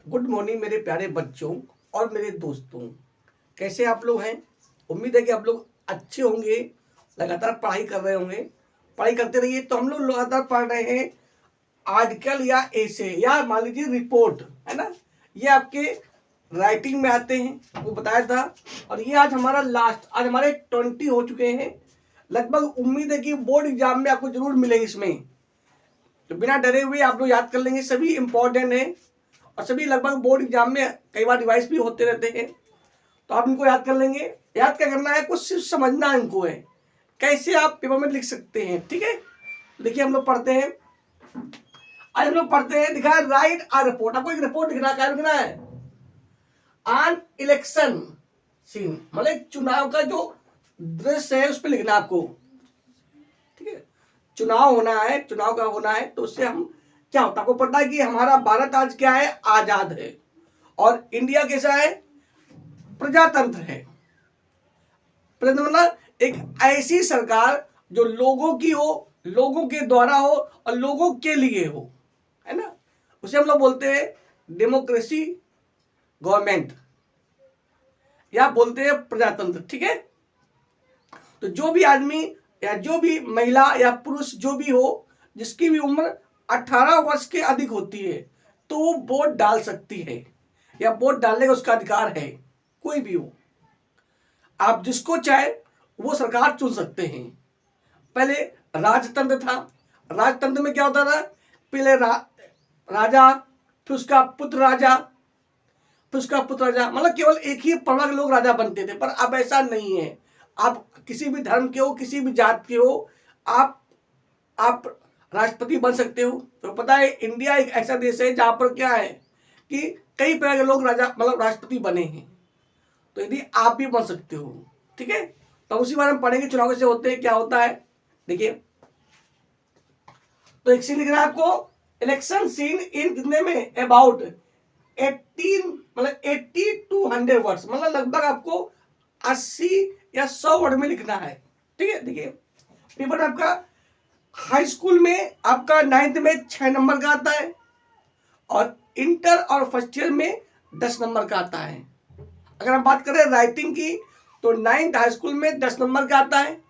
Good morning मेरे प्यारे बच्चों और मेरे दोस्तों। कैसे आप लोग हैं? उम्मीद है कि आप लोग अच्छे होंगे, लगातार पढ़ाई कर रहे होंगे। पढ़ाई करते रहिए। तो हम लोग लगातार पढ़ रहे हैं आर्टिकल या ऐसे या मान लीजिए रिपोर्ट, है ना। ये आपके राइटिंग में आते हैं, आपको बताया था। और ये आज हमारा लास्ट, आज हमारे 20 हो चुके हैं लगभग। उम्मीद है कि बोर्ड एग्जाम में आपको जरूर मिलेंगे इसमें। तो बिना डरे हुए आप लोग याद कर लेंगे, सभी इंपॉर्टेंट है और सभी लगभग बोर्ड एग्जाम में कई बार रिवाइज भी होते रहते हैं। तो आप इनको याद कर लेंगे। याद क्या करना है, कुछ सिर्फ समझना इनको है, कैसे आप पेपर में लिख सकते हैं। ठीक है, देखिए हम लोग पढ़ते हैं। आज हम लोग पढ़ते हैं, दिखा है राइट आ रिपोर्ट। आपको एक रिपोर्ट लिखना है। क्या लिखना है? ऑन इलेक्शन सीन, मतलब चुनाव का जो दृश्य है उस पर लिखना है आपको। ठीक है, चुनाव होना है, चुनाव का होना है, तो उससे हम क्या होता है आपको पता है कि हमारा भारत आज क्या है, आजाद है। और इंडिया कैसा है, प्रजातंत्र है। प्रजातंत्र मतलब एक ऐसी सरकार जो लोगों की हो, लोगों के द्वारा हो और लोगों के लिए हो, है ना। उसे हम लोग बोलते हैं डेमोक्रेसी गवर्नमेंट या बोलते हैं प्रजातंत्र। ठीक है, तो जो भी आदमी या जो भी महिला या पुरुष जो भी हो, जिसकी भी उम्र 18 वर्ष के अधिक होती है, तो वो वोट डाल सकती है या वोट डालने का उसका अधिकार है। कोई भी हो, आप जिसको चाहे वो सरकार चुन सकते हैं। पहले राजतंत्र था। राजतंत्र में क्या होता था, पहले राजा, फिर उसका पुत्र राजा, फिर उसका पुत्र राजा, मतलब केवल एक ही परिवार के लोग राजा बनते थे। पर अब ऐसा नहीं है। आप किसी भी धर्म के हो, किसी भी जात के हो, आप राष्ट्रपति बन सकते हो। तो पता है इंडिया एक ऐसा देश है जहां पर क्या है कि कई प्रकार के लोग राजा मतलब राष्ट्रपति बने हैं। तो यदि आप भी बन सकते हो। ठीक है, तो उसी बारे में पढ़ेंगे चुनाव कैसे होते हैं, क्या होता है। देखिए, तो एक सीन लिख रहा है आपको, इलेक्शन सीन इन कितने में, अबाउट 18 मतलब 80 to 100 वर्ड्स, मतलब लगभग आपको 80 या 100 वर्ड में लिखना है। ठीक है, देखिए पेपर में आपका हाई स्कूल में आपका 9th में 6 नंबर का आता है और इंटर और फर्स्ट ईयर में 10 नंबर का आता है। अगर हम बात करें राइटिंग की, तो 9th हाई स्कूल में 10 नंबर का आता है,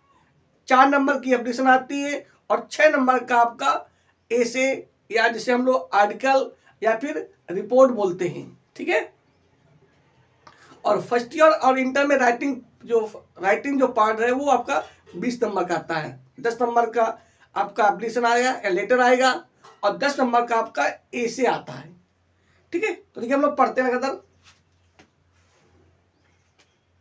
4 नंबर की एप्लीकेशन आती है और 6 नंबर का आपका ऐसे या जिसे हम लोग आर्टिकल या फिर रिपोर्ट बोलते हैं। ठीक है, और फर्स्ट ईयर और इंटर में राइटिंग जो पार्ट है वो आपका 20 नंबर का आता है। 10 नंबर का आपका एप्लीकेशन आएगा या लेटर आएगा और 10 नंबर का आपका ऐसे आता है। ठीक है, तो देखिए हम लोग पढ़ते हैं लगातार।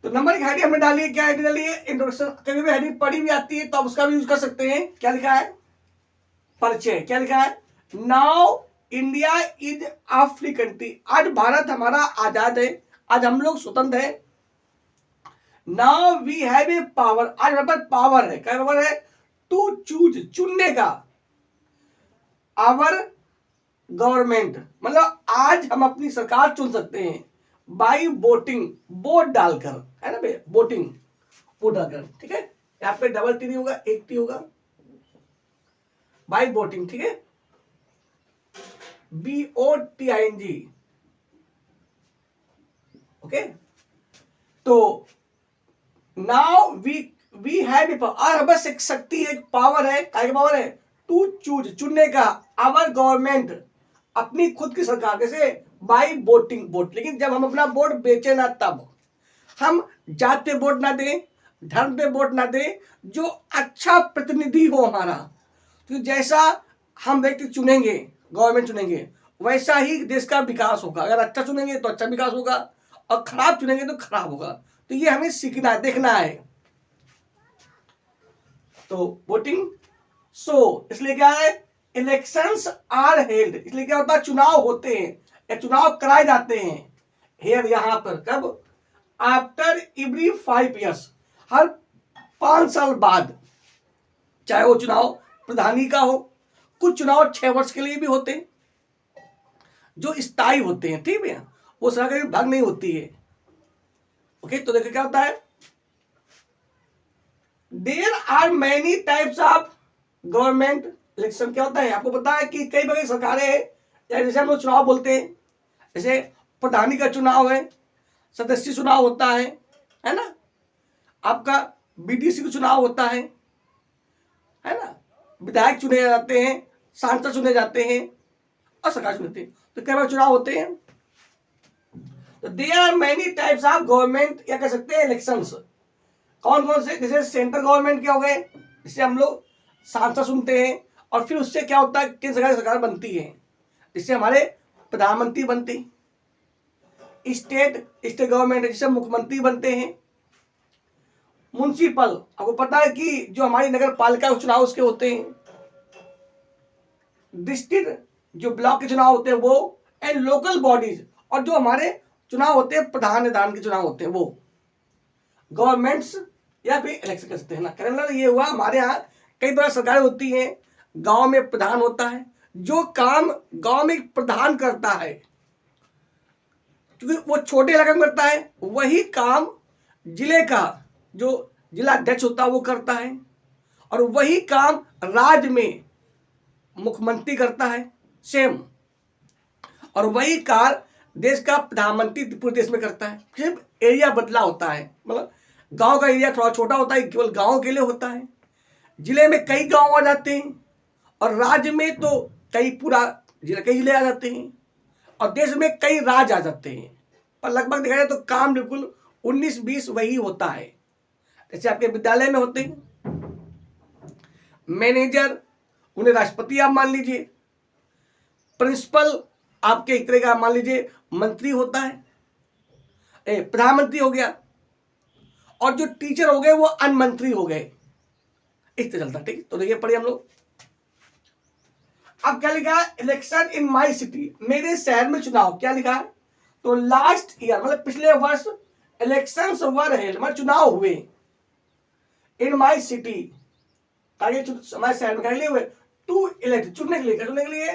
तो नंबर की हेडिंग हमने डाली है, क्या हेडिंग डाली है, इंट्रोडक्शन। कभी भी हेडिंग पढ़ी भी आती है तो आप उसका भी यूज कर सकते हैं। क्या लिखा है, परिचय। क्या लिखा है, now India is a free country. आज भारत हमारा आजाद है, आज हम लोग स्वतंत्र हैं। Now we have a power, आज हमारे पास पावर है। क्या पावर है, टू चूज, चुनने का। आवर गवर्नमेंट, मतलब आज हम अपनी सरकार चुन सकते हैं बाई वोटिंग, वोट डालकर, है ना भैया, वोटिंग, वोट डालकर। ठीक है, यहाँ पे डबल टी नहीं होगा, एक टी होगा, बाई वोटिंग। ठीक है, VOTING। ओके, तो नाउ वी हैव और बस एक शक्ति, एक पावर है। क्या पावर है, टू चूज, चुनने का। आवर गवर्नमेंट, अपनी खुद की सरकार, कैसे, बाई वोटिंग, वोट। लेकिन जब हम अपना वोट बेचे ना, तब हम जात पे वोट ना दें, धर्म पे वोट ना दें, जो अच्छा प्रतिनिधि हो हमारा। तो जैसा हम व्यक्ति चुनेंगे, गवर्नमेंट चुनेंगे, वैसा ही देश का विकास होगा। अगर अच्छा चुनेंगे तो अच्छा विकास होगा और खराब चुनेंगे तो खराब होगा। तो ये हमें सीखना है, देखना है। तो वोटिंग, सो इसलिए क्या है, इलेक्शंस आर हेल्ड, इसलिए क्या होता है, चुनाव होते हैं या चुनाव कराए जाते हैं। हेयर, यहां पर, कब, आफ्टर एवरी 5 ईयर्स, हर 5 साल बाद। चाहे वो चुनाव प्रधानी का हो, कुछ चुनाव 6 वर्ष के लिए भी होते हैं जो स्थायी होते हैं। ठीक है, वो सरकार की भाग नहीं होती है। ओके, तो देखो क्या होता है, there are many types of government election. क्या होता है, आपको पता है कि कई प्रकार की सरकारें हैं, जैसे हम लोग चुनाव बोलते हैं, जैसे प्रधानी का चुनाव है, सदस्य चुनाव होता है ना, आपका बीडीसी का चुनाव होता है ना, विधायक चुने जाते हैं, सांसद चुने जाते हैं और सरकार चुनते हैं। तो कई बार चुनाव होते हैं। तो there are many types of government, या कह सकते हैं इलेक्शंस। कौन कौन से? जैसे सेंट्रल गवर्नमेंट क्या हो गए, जिससे हम लोग सांसद सुनते हैं, और फिर उससे क्या होता है, केंद्र सरकार बनती है, जिससे हमारे प्रधानमंत्री बनते हैं। स्टेट गवर्नमेंट है, जिससे मुख्यमंत्री बनते हैं। म्युनिसिपल, आपको पता है कि जो हमारी नगर पालिका के चुनाव उसके होते हैं। डिस्ट्रिक्ट, जो ब्लॉक के चुनाव होते हैं वो। एंड लोकल बॉडीज, और जो हमारे चुनाव होते हैं प्रधान के चुनाव होते हैं वो। गवर्नमेंट्स या फिर इलेक्शन कर सकते हैं ना। कहने ये हुआ हमारे यहाँ कई तरह सरकारें होती हैं। गांव में प्रधान होता है, जो काम गांव में प्रधान करता है, क्योंकि वो छोटे इलाके में करता है, वही काम जिले का जो जिला अध्यक्ष होता है वो करता है, और वही काम राज्य में मुख्यमंत्री करता है सेम, और वही कार्य देश का प्रधानमंत्री पूरे देश में करता है। सिर्फ एरिया बदला होता है, मतलब गांव का एरिया थोड़ा छोटा होता है, केवल गांव के लिए होता है। जिले में कई गांव आ जाते हैं, और राज्य में तो कई पूरा कई जिले आ जाते हैं, और देश में कई राज्य आ जाते हैं। पर लगभग देखा जाए तो काम बिल्कुल 19-20 वही होता है। जैसे आपके विद्यालय में होते हैं मैनेजर, उन्हें राष्ट्रपति आप मान लीजिए। प्रिंसिपल आपके एक तरह का मान लीजिए मंत्री होता है, प्रधानमंत्री हो गया, और जो टीचर हो गए वो अनमंत्री हो गए। इस तरह चलता। ठीक, तो देखिए पढ़िए हम लोग। अब क्या लिखा है, इलेक्शन इन माई सिटी, मेरे शहर में चुनाव। क्या लिखा है, तो लास्ट ईयर मतलब पिछले वर्ष इलेक्शंस वर हेल्ड, मतलब चुनाव हुए। इन माई सिटी, हमारे शहर में लिए हुए। टू इलेक्ट, चुनने के लिए, क्या चुनने के लिए,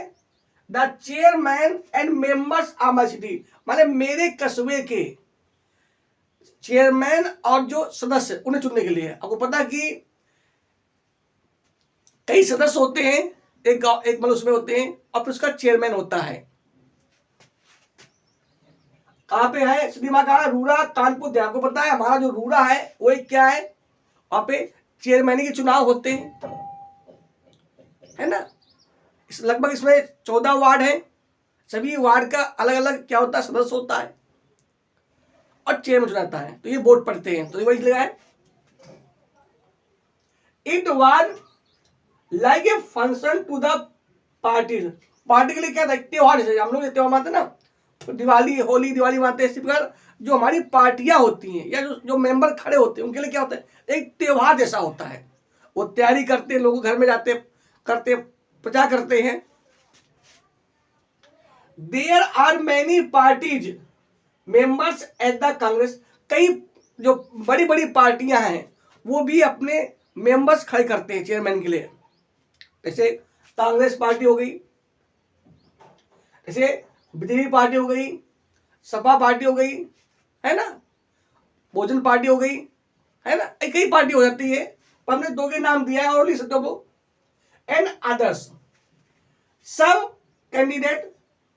the chairman and members of my city, मतलब मेरे कस्बे के चेयरमैन और जो सदस्य उन्हें चुनने के लिए। आपको पता कि कई सदस्य होते हैं एक गांव, एक मतलब उसमें होते हैं, और फिर उसका चेयरमैन होता है। कहां पे है सिनेमा का, रूरा कानपुर। आपको पता है हमारा जो रूरा है वो एक क्या है, वहां पे चेयरमैन के चुनाव होते हैं, है ना। लगभग इसमें 14 वार्ड है, सभी वार्ड का अलग अलग क्या होता है, सदस्य होता है, और चेयरमैन चुनाता है। तो ये वोट पड़ते हैं। तो ये वही लगा है, it was like a function to the party. Party के लिए क्या था, त्योहार। जैसे हम लोग त्योहार मानते ना, तो दिवाली, होली, दिवाली मानते हैं। इसी प्रकार जो हमारी पार्टियां होती हैं, या जो मेंबर खड़े होते हैं, उनके लिए क्या होता है, एक त्योहार जैसा होता है। वो तैयारी करते हैं, लोग घर में जाते करते, प्रचार करते हैं। There are many parties members at the Congress, कई जो बड़ी बड़ी पार्टियां हैं वो भी अपने मेंबर्स खड़े करते हैं चेयरमैन के लिए। जैसे कांग्रेस पार्टी हो गई, जैसे बीजेपी पार्टी हो गई, सपा पार्टी हो गई, है ना, बहुजन पार्टी हो गई, है ना, कई पार्टी हो जाती है। पर हमने दो के नाम दिया है और लिख सकते हो, एंड अदर्स। सब कैंडिडेट,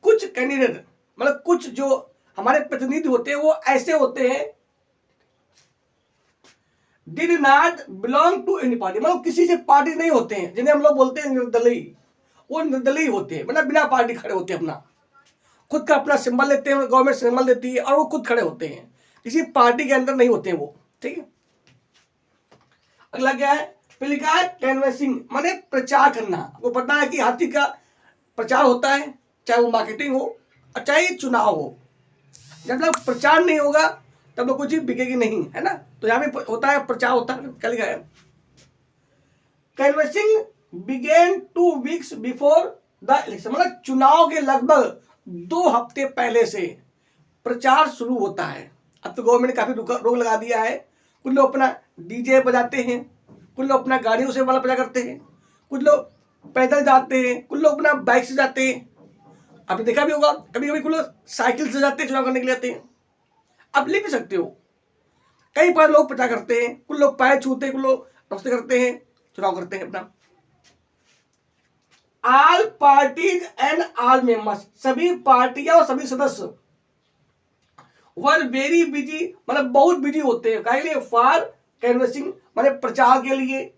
कुछ कैंडिडेट मतलब कुछ जो हमारे प्रतिनिधि होते हैं वो ऐसे होते हैं, did not belong to any party, मतलब किसी से पार्टी नहीं होते हैं, जिन्हें हम लोग बोलते हैं निर्दलीय। वो निर्दलीय होते हैं, मतलब बिना पार्टी खड़े होते हैं, अपना खुद का अपना सिंबल लेते हैं, गवर्नमेंट सिंबल देती है, और वो खुद खड़े होते हैं, किसी पार्टी के अंदर नहीं होते हैं वो। ठीक है, अगला क्या है, फिर लिखा है कैनवसिंग, माने प्रचार करना। आपको पता है कि हाथी का प्रचार होता है, चाहे वो मार्केटिंग हो और चाहे चुनाव हो। जब तक प्रचार नहीं होगा तब लोग कोई चीज बिकेगी नहीं, है ना। तो यहाँ पे होता है प्रचार होता है। क्या लिखा है, canvassing began 2 weeks before the election, मतलब चुनाव के लगभग 2 हफ्ते पहले से प्रचार शुरू होता है। अब तो गवर्नमेंट ने काफी रोक लगा दिया है। कुछ लोग अपना डीजे बजाते हैं, कुछ लोग अपना गाड़ियों से वाला प्रचार करते हैं, कुछ लोग पैदल जाते हैं, कुछ लोग अपना बाइक से जाते हैं। आपने देखा भी होगा कभी कभी कुछ लोग साइकिल से जाते हैं, चुनाव करने के लिए आते हैं। आप लिख भी सकते हो, कई बार लोग प्रचार करते हैं, कुछ लोग पैर छूते हैं, कुछ लोग नमस्ते करते हैं, चुनाव करते हैं अपना। All parties and all members, सभी पार्टियां और सभी सदस्य वर वेरी बिजी, मतलब बहुत बिजी होते हैं, काहे लिए, फॉर कैनवसिंग, मतलब प्रचार के लिए।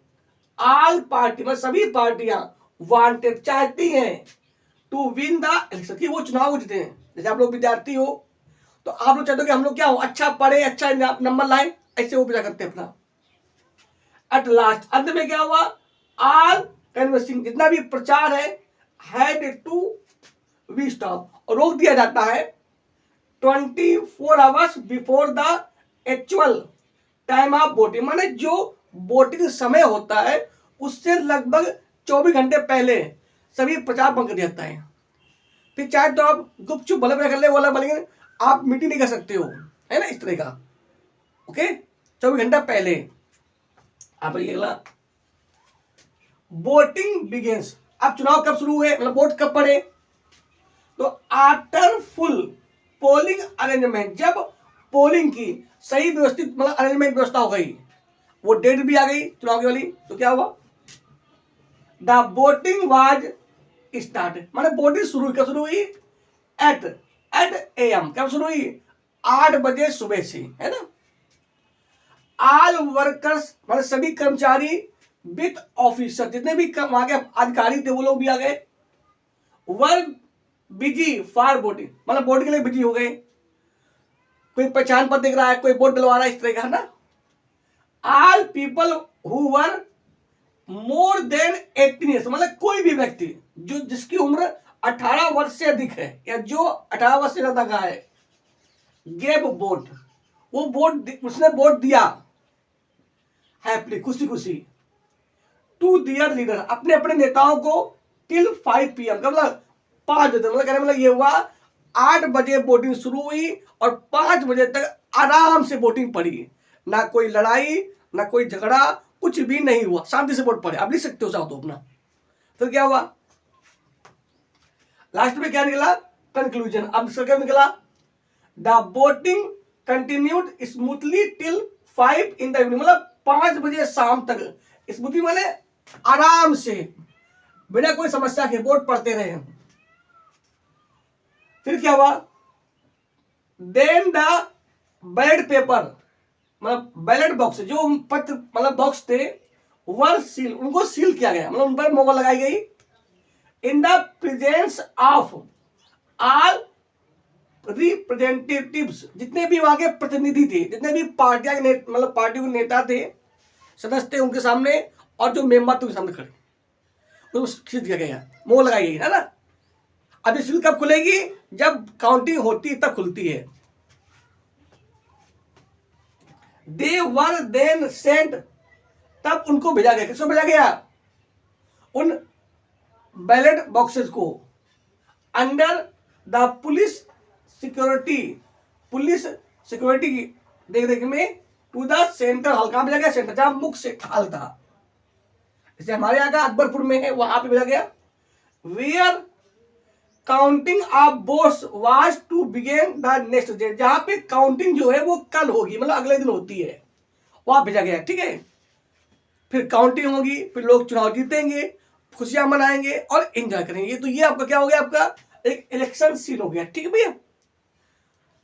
ऑल पार्टी मतलब सभी पार्टियां वांटेड, चाहती हैं, टू विन द इलेक्शन, कि वो चुनाव जीते हैं। जैसे आप लोग विद्यार्थी हो तो आप लोग चाहते हो कि हम लोग क्या हो, अच्छा पढ़े, अच्छा नंबर लाए, ऐसे वो क्या करते हैं अपना। एट लास्ट, अंत में क्या हुआ, ऑल कैनवसिंग, जितना भी प्रचार है, हैड टू बी स्टॉप, रोक दिया जाता है 24 hours before the actual time of voting, माने जो वोटिंग समय होता है उससे लगभग 24 घंटे पहले सभी प्रचार बंद कर दिया जाता है। फिर चाहे तो आप गुपचुप भले भले कर ले, वो अलग बोलेंगे, आप मीटिंग नहीं कर सकते हो, है ना, इस तरह का। ओके, 24 घंटा पहले आप ये वोटिंग बिगिंस, अब चुनाव कब शुरू हुए, मतलब वोट कब पड़े, तो आफ्टर फुल पोलिंग अरेंजमेंट, जब पोलिंग की सही व्यवस्थित मतलब अरेंजमेंट व्यवस्था हो गई, वो डेट भी आ गई चुनाव की वाली, तो क्या हुआ, द वोटिंग वाज स्टार्ट, माने वोटिंग शुरू कब शुरू हुई, एट AM, कब शुरू हुई, 8 बजे सुबह से, है ना। ऑल वर्कर्स, मतलब सभी कर्मचारी, विथ ऑफिसर, जितने भी वहां के अधिकारी थे वो लोग भी आ गए, वर बिजी फॉर वोटिंग, मतलब वोट के लिए बिजी हो गए, कोई पहचान पत्र देख रहा है, कोई वोट डलवा रहा है, इस तरह का ना। All people who were more than 18 years, मतलब कोई भी व्यक्ति जो जिसकी उम्र 18 वर्ष से अधिक है या जो 18 वर्ष से ज्यादा का है, गेव वोट, वो वोट, उसने वोट दिया हैप्पीली, खुशी खुशी, टू दियर लीडर, अपने अपने नेताओं को, टिल 5 PM, मतलब 5 बजे, मतलब कहने मतलब ये हुआ 8 बजे वोटिंग शुरू हुई और 5 बजे तक आराम से वोटिंग पड़ी, ना कोई लड़ाई, ना कोई झगड़ा, कुछ भी नहीं हुआ, शांति से वोट पड़े, आप लिख सकते हो चाहो तो अपना। फिर क्या हुआ, लास्ट में क्या निकला, कंक्लूजन, अब इसका क्या निकला, the voting continued smoothly till 5 in the evening, मतलब 5 बजे शाम तक, स्मूथली माने आराम से, बिना कोई समस्या के वोट पड़ते रहे। फिर क्या हुआ, देन द बैलेट पेपर, मतलब बैलेट बॉक्स, जो पत्र मतलब बॉक्स थे, वर सील, उनको सील किया गया, मतलब उन पर मोहर लगाई गई, in the presence of all representatives, जितने भी वहां के प्रतिनिधि थे, जितने भी पार्टियां के मतलब पार्टी के नेता थे, सदस्य थे, उनके सामने, और जो मेंबर थे उनके सामने खड़े, उनको सील दिया गया, मोहर लगाई गई, है ना। अब ये सील कब खुलेगी, जब काउंटिंग होती है तब खुलती है। दे वर देन सेंट, तब उनको भेजा गया, किसको भेजा गया, उन बैलेट बॉक्सेस को, under the police security, police security की देख रेख में, टू द सेंटर हॉल, कहां भेजा गया, सेंटर, जहां मुख्य हॉल था, जैसे हमारे यहाँ का अकबरपुर में है, वहां पे भेजा गया, where counting of votes was to begin the next day, जहां पे काउंटिंग जो है वो कल होगी, मतलब अगले दिन होती है, वहां भेजा गया, ठीक है। फिर काउंटिंग होगी, फिर लोग चुनाव जीतेंगे, खुशियां मनाएंगे और एंजॉय करेंगे, तो ये आपका क्या हो गया, आपका एक इलेक्शन सीन हो गया, ठीक है भैया।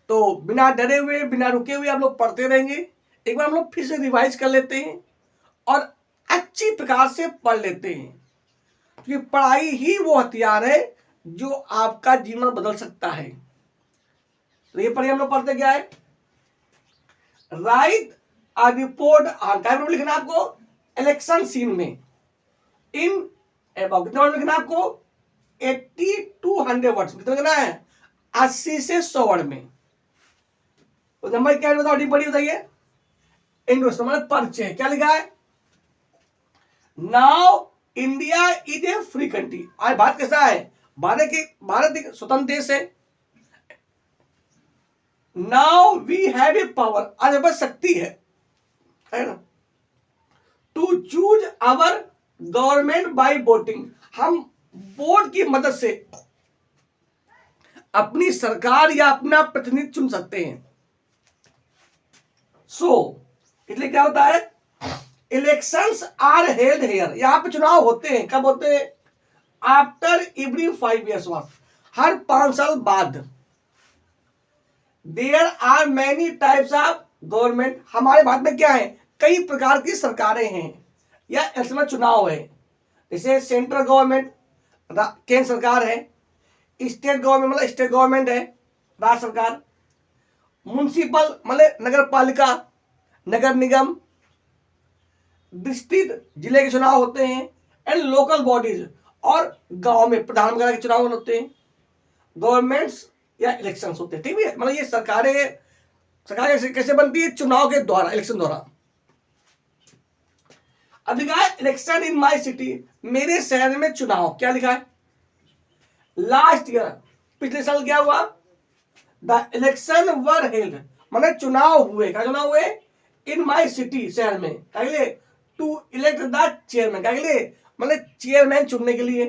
तो बिना डरे हुए, बिना रुके हुए आप लोग पढ़ते रहेंगे, एक बार हम लोग फिर से रिवाइज कर लेते हैं और अच्छी प्रकार से पढ़ लेते हैं, क्योंकि पढ़ाई ही वो हथियार है जो आपका जीवन बदल सकता है। तो ये पढ़िए, हम लोग पढ़ते क्या है, राइट अ रिपोर्ट ऑन, क्या लिखना आपको, इलेक्शन सीन में, इन अबाउट, कितना वर्ड लिखना आपको, 80 to 100 वर्ड्स, कितना लिखना है, 80 से 100 वर्ड में। तो नंबर क्या है बताओ, डी बड़ी बताइए, इंग्लिश मतलब परिचय, क्या लिखा है, now India is a free country, आज भारत कैसा है, भारत एक स्वतंत्र देश है, now we have a power, आज हमारे शक्ति है ना, to choose our government by voting, हम वोट की मदद से अपनी सरकार या अपना प्रतिनिधि चुन सकते हैं। सो इसलिए क्या होता है, इलेक्शंस आर हेल्ड हेयर, यहां पे चुनाव होते हैं, कब होते हैं, आफ्टर एवरी 5 years बाद, हर 5 साल बाद। There are many types of government, हमारे भारत में क्या है, कई प्रकार की सरकारें हैं या इसमें चुनाव है। जैसे सेंट्रल गवर्नमेंट, केंद्र सरकार है, स्टेट गवर्नमेंट मतलब स्टेट गवर्नमेंट है, राज्य सरकार, म्युनिसिपल मतलब नगर पालिका, नगर निगम, डिस्ट्रिक्ट जिले के चुनाव होते हैं, एंड लोकल बॉडीज, और गांव में प्रधानमंत्री के चुनाव होते हैं, गवर्नमेंट्स या इलेक्शंस होते हैं। ठीक है, मतलब ये सरकार कैसे बनती है, चुनाव के द्वारा, इलेक्शन द्वारा। अब लिखा है इलेक्शन इन माय सिटी, मेरे शहर में चुनाव, क्या लिखा है, लास्ट ईयर, पिछले साल क्या हुआ, द इलेक्शन वर हेल्ड, मतलब चुनाव हुए, क्या चुनाव हुए, इन माय सिटी, शहर में, क्या लिए, टू इलेक्ट द चेयरमैन, क्या लिए, मतलब चेयरमैन चुनने के लिए,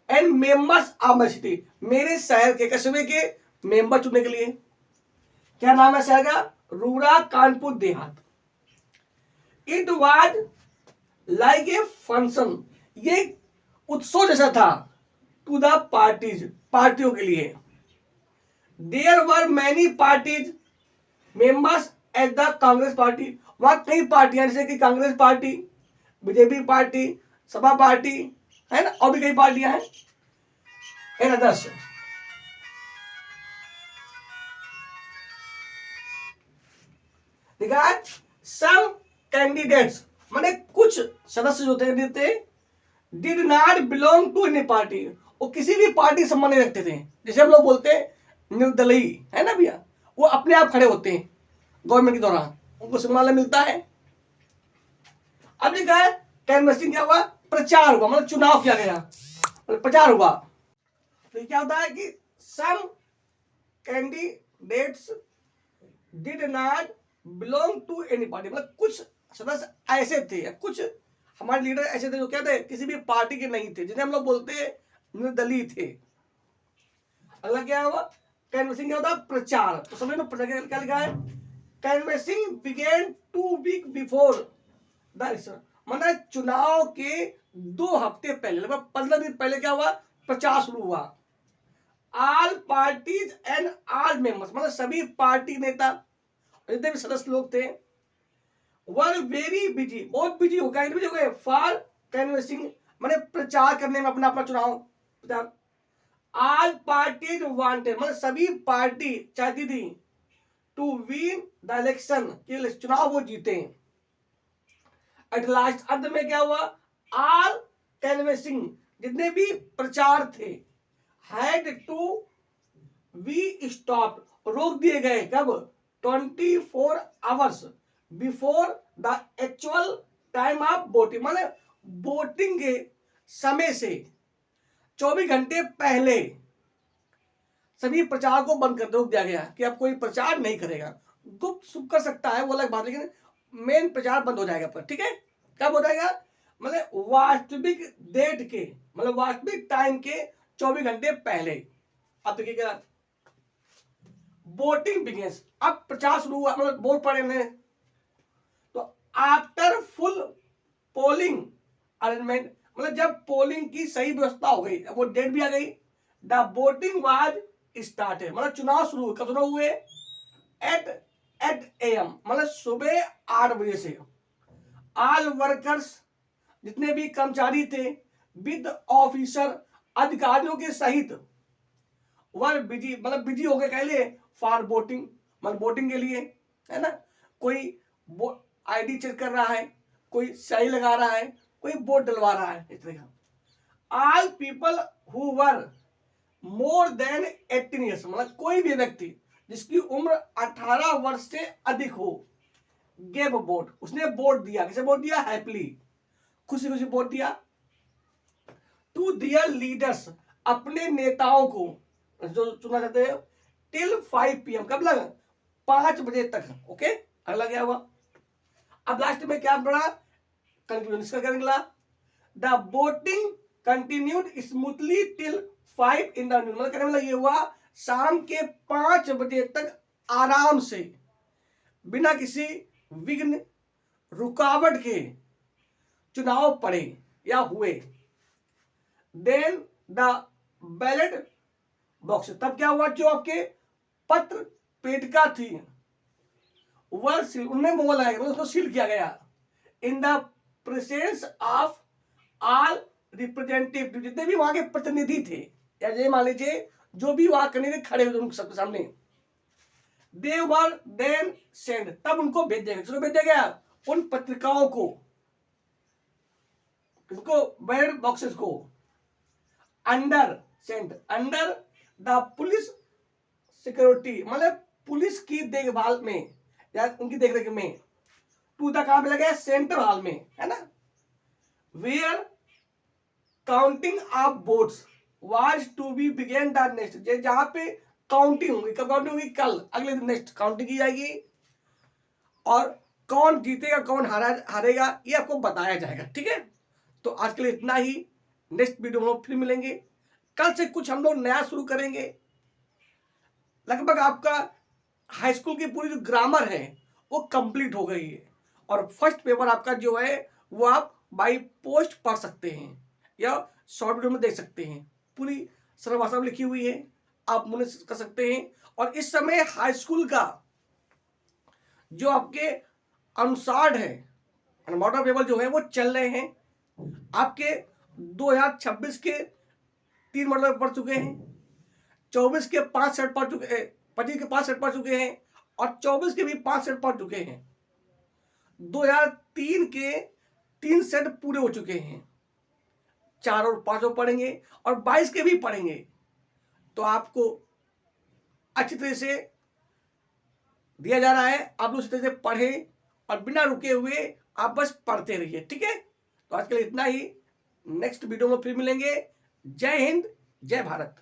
and members of my city, मेरे शहर के कस्बे के मेंबर चुनने के लिए। क्या नाम है शहर का, Rura Kanpur Dehat. It was like a function, ये उत्सव जैसा था, टू द पार्टीज, पार्टियों के लिए। There were many parties members at the Congress party, वहां कई पार्टियां, जैसे कि Congress party, BJP party, Sapa party है ना, और भी कई पार्टियां हैं, एंड अदर्स। देखा है, सम कैंडिडेट्स माने कुछ सदस्य जो थे, did not belong to any party, वो किसी भी पार्टी संबंध नहीं रखते थे। जैसे हम लोग बोलते हैं निर्दलीय, है ना भैया, वो अपने आप खड़े होते हैं गवर्नमेंट के दौरान, उनको सम्मान मिलता है। अब लिखा है कैनवसिंग, क्या हुआ, प्रचार हुआ, मतलब चुनाव किया गया, मतलब प्रचार हुआ। तो क्या होता है कि some candidates did not belong to any party, मतलब कुछ सदस्य ऐसे थे या कुछ हमारे लीडर ऐसे थे जो क्या थे, किसी भी पार्टी के नहीं थे, जिन्हें हम लोग बोलते हैं निर्दलीय थे। अगला क्या हुआ, कैनवसिंग, क्या होता है, प्रचार। तो समझ लो प्रचार क्या लिखा है, canvassing began 2 weeks before the election, मतलब चुनाव के 2 हफ्ते पहले, लगभग 15 दिन पहले क्या हुआ, प्रचार शुरू हुआ। All parties and all members, मतलब सभी पार्टी नेता, जितने भी सदस्य लोग थे, वर वेरी बिजी, बहुत बिजी हो गए फॉर कैनवसिंग, मैंने प्रचार करने में, अपना अपना चुनाव प्रचार। ऑल पार्टीज वांटेड, मतलब सभी पार्टी चाहती थी, टू विन द इलेक्शन, कि चुनाव वो जीते। एट लास्ट, अंत में क्या हुआ, ऑल कैनवसिंग, जितने भी प्रचार थे, हैड टू बी स्टॉप, रोक दिए गए, कब, 24 hours before the actual time of voting, मतलब वोटिंग के समय से 24 घंटे पहले सभी प्रचार को बंद कर रोक दिया गया, कि अब कोई प्रचार नहीं करेगा। गुप्त सुप कर सकता है वो अलग बात, लेकिन मेन प्रचार बंद हो जाएगा पर, ठीक है, कब हो जाएगा, मतलब वास्तविक डेट के, मतलब वास्तविक टाइम के 24 घंटे पहले। अब देखिए क्या, वोटिंग बिगिंस, अब प्रचार शुरू हुआ, मतलब वोट पड़े ने, तो आफ्टर फुल पोलिंग अरेंजमेंट, मतलब जब पोलिंग की सही व्यवस्था हो गई, वो डेट भी आ गई, द वोटिंग वाज स्टार्टेड, मतलब चुनाव शुरू हुए, कब शुरू हुए, एट 8 AM, मतलब सुबह 8 बजे से। ऑल वर्कर्स, जितने भी कर्मचारी थे, विद ऑफिसर, अधिकारियों के सहित, वर बिजी, मतलब बिजी हो गए पहले, फॉर वोटिंग, मतलब वोटिंग के लिए, है ना, कोई आईडी चेक कर रहा है, कोई सही लगा रहा है, कोई वोट डलवा रहा है, इस तरह। All people who were more than 18 years, मतलब कोई भी व्यक्ति जिसकी उम्र 18 वर्ष से अधिक हो, गेव वोट, उसने वोट दिया, किसे वोट दिया, हैप्पीली, खुशी खुशी वोट दिया, टू दियर लीडर्स, अपने नेताओं को जो चुना चाहते हैं, टिल 5 PM, कब लगा, 5 बजे तक, ओके। अगला क्या हुआ, अब लास्ट में क्या पड़ा, कंक्लूजन इसका क्या निकला, the voting continued smoothly till 5 in the noon, मतलब कहने वाला ये हुआ, शाम के 5 बजे तक आराम से, बिना किसी विघ्न रुकावट के चुनाव पड़े या हुए। देन द बैलेट बॉक्स, तब क्या हुआ, जो आपके पत्र पेटिका थी वह सील, उनमें मोहर लगाया गया, उसको सील किया गया। In the presence of all representative, जितने भी वहां के प्रतिनिधि थे, या ये मान लीजिए जो भी वहां करने के खड़े हुए उनके सबके सामने, दे वर देन सेंड, तब उनको भेज दिया गया। किसको भेज दिया गया? उन पत्रिकाओं को, किसको? बैलेट बॉक्सेस को। Under send, under the police security, मतलब पुलिस की देखभाल में या उनकी देखरेख में, टू द कहां पे लगे? सेंट्रल हॉल में, है ना। Where counting of votes was to be began the next, जहां पे काउंटिंग होगी, कब काउंटिंग होगी? कल, अगले दिन नेक्स्ट काउंटिंग की जाएगी, और कौन जीतेगा कौन हारेगा ये आपको बताया जाएगा, ठीक है। तो आज के लिए इतना ही, नेक्स्ट वीडियो में हम लोग फिर मिलेंगे। कल से कुछ हम लोग नया शुरू करेंगे। लगभग आपका हाई स्कूल की पूरी जो ग्रामर है वो कंप्लीट हो गई है, और फर्स्ट पेपर आपका जो है वो आप बाय पोस्ट पढ़ सकते हैं या शॉर्ट वीडियो में देख सकते हैं। पूरी सरल भाषा में लिखी हुई है, आप मुझे कर सकते हैं। और इस समय हाई स्कूल का जो आपके अनुसार है, मॉडल पेपर जो है वो चल रहे हैं। आपके 2026 के 3 मॉडल पढ़ चुके हैं, 24 के 5 सेट पढ़ चुके हैं, 25 के 5 सेट पढ़ चुके हैं, और 24 के भी 5 सेट पढ़ चुके हैं। 2003 के 3 सेट पूरे हो चुके हैं, 4 और 5 और पढ़ेंगे, और 22 के भी पढ़ेंगे। तो आपको अच्छी तरह से दिया जा रहा है, आप लोग इस तरह से पढ़ें और बिना रुके हुए आप बस पढ़ते रहिए, ठीक है। तो आज के लिए इतना ही, नेक्स्ट वीडियो में फिर मिलेंगे। जय हिंद, जय भारत।